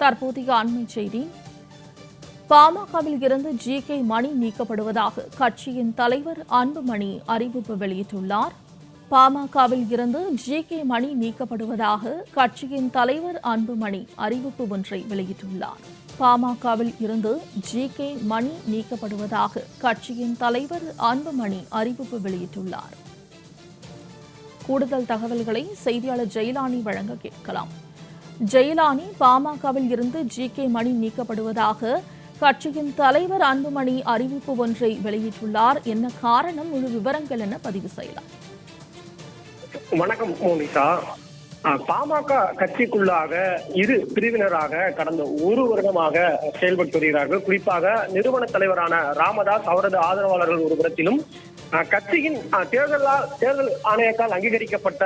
தற்போதைய அண்மை செய்தி. பாமகவில் இருந்து ஜி.கே. மணி நீக்கப்படுவதாக கட்சியின் தலைவர் அன்புமணி அறிவிப்பு வெளியிட்டுள்ளார். பாமகவில் இருந்து ஜி.கே. மணி நீக்கப்படுவதாக கட்சியின் தலைவர் அன்புமணி அறிவிப்பு ஒன்றை வெளியிட்டுள்ளார். பாமகவில் இருந்து ஜி.கே. மணி நீக்கப்படுவதாக கட்சியின் தலைவர் அன்புமணி அறிவிப்பு வெளியிட்டுள்ளார். கூடுதல் தகவல்களை செய்தியாளர் ஜெயலானி வழங்க கேட்கலாம். ஜெயலானி, பாமகவில் இருந்து ஜி.கே. மணி நீக்கப்படுவதாக கட்சியின் தலைவர் அன்புமணி அறிவிப்பு ஒன்றை வெளியிட்டுள்ளார். என்ன காரணம், முழு விவரங்கள் என பதிவு செய்யலாம். வணக்கம் மோனிகா. பாமக கட்சிக்குள்ளாக இரு பிரிவினராக கடந்த ஒரு வருடமாக செயல்பட்டு வருகிறார்கள். குறிப்பாக நிறுவன தலைவரான ராமதாஸ், அவரது ஆதரவாளர்கள் ஒரு புறத்திலும், கட்சியின் தேர்தல் ஆணையத்தால் அங்கீகரிக்கப்பட்ட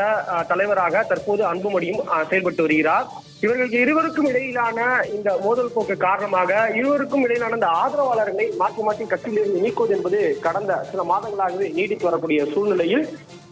தலைவராக தற்போது அன்புமணியும் செயல்பட்டு வருகிறார். இவர்களுக்கு இருவருக்கும் இடையிலான இந்த மோதல் போக்கு காரணமாக இருவருக்கும் இடையிலான இந்த ஆதரவாளர்களை மாற்றி மாற்றி கட்சியிலிருந்து நீக்குவது என்பது கடந்த சில மாதங்களாகவே நீடித்து வரக்கூடிய சூழ்நிலையில்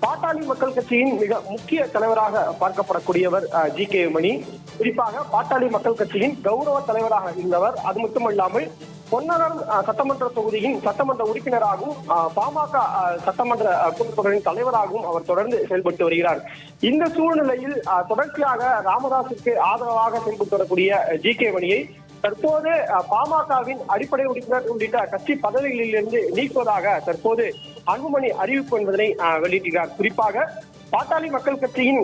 பாட்டாளி மக்கள் கட்சியின் மிக முக்கிய தலைவராக பார்க்கப்படக்கூடியவர் ஜி.கே. மணி. குறிப்பாக பாட்டாளி மக்கள் கட்சியின் கௌரவ தலைவராக இருந்தவர். அது மட்டுமல்லாமல் பொன்னகரம் சட்டமன்ற தொகுதியின் சட்டமன்ற உறுப்பினராகவும் பாமக சட்டமன்ற கூட்டத்தொடரின் தலைவராகவும் அவர் தொடர்ந்து செயல்பட்டு வருகிறார். இந்த சூழ்நிலையில் தொடர்ச்சியாக ராமதாசுக்கு ஆதரவாக செயல்பட்டு வரக்கூடிய ஜி.கே. மணியை தற்போது பாமகவின் அடிப்படை உறுப்பினர் உள்ளிட்ட கட்சி பதவிகளிலிருந்து நீக்குவதாக தற்போது அன்புமணி அறிவிப்பு என்பதனை வெளியிட்டிருக்கிறார். குறிப்பாக பாட்டாளி மக்கள் கட்சியின்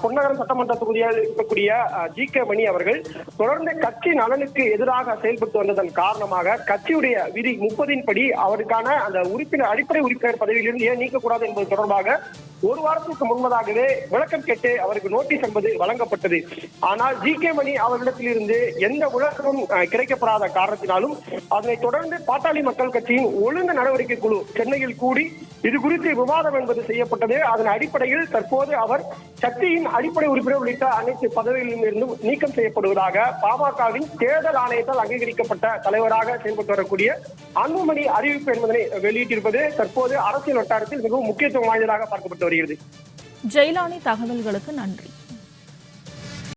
பொன்னகரம் சட்டமன்ற தொகுதியில் இருக்கக்கூடிய ஜி.கே. மணி அவர்கள் தொடர்ந்து கட்சி நலனுக்கு எதிராக செயல்பட்டு வந்ததன் காரணமாக கட்சியுடைய விதி 30 படி அவருக்கான அந்த உறுப்பினர் அடிப்படை உறுப்பினர் பதவியிலிருந்து ஏன் நீக்கக்கூடாது என்பது தொடர்பாக ஒரு வாரத்திற்கு முன்பதாகவே விளக்கம் கேட்டு அவருக்கு நோட்டீஸ் என்பது வழங்கப்பட்டது. ஆனால் ஜி.கே. மணி அவர்களிடத்திலிருந்து எந்த விளக்கமும் கிடைக்கப்படாத காரணத்தினாலும் அதனைத் தொடர்ந்து பாட்டாளி மக்கள் கட்சியின் ஒழுங்கு நடவடிக்கை குழு சென்னையில் கூடி இது குறித்து விவாதம் என்பது செய்யப்பட்டது. அதன் அடிப்படையில் தற்போது அவர் கட்சியின் அடிப்படை உறுப்பினர் உள்ளிட்ட அனைத்து பதவிகளிலும் இருந்தும் நீக்கம் செய்யப்படுவதாக பாமகவின் தேர்தல் ஆணையத்தால் அங்கீகரிக்கப்பட்ட தலைவராக செயல்பட்டு வரக்கூடிய அன்புமணி அறிவிப்பு என்பதனை வெளியிட்டிருப்பது தற்போது அரசியல் வட்டாரத்தில் மிகவும் முக்கியத்துவம் வாய்ந்ததாக பார்க்கப்பட்டு வருகிறது. ஜெயலானி, தகவல்களுக்கு நன்றி.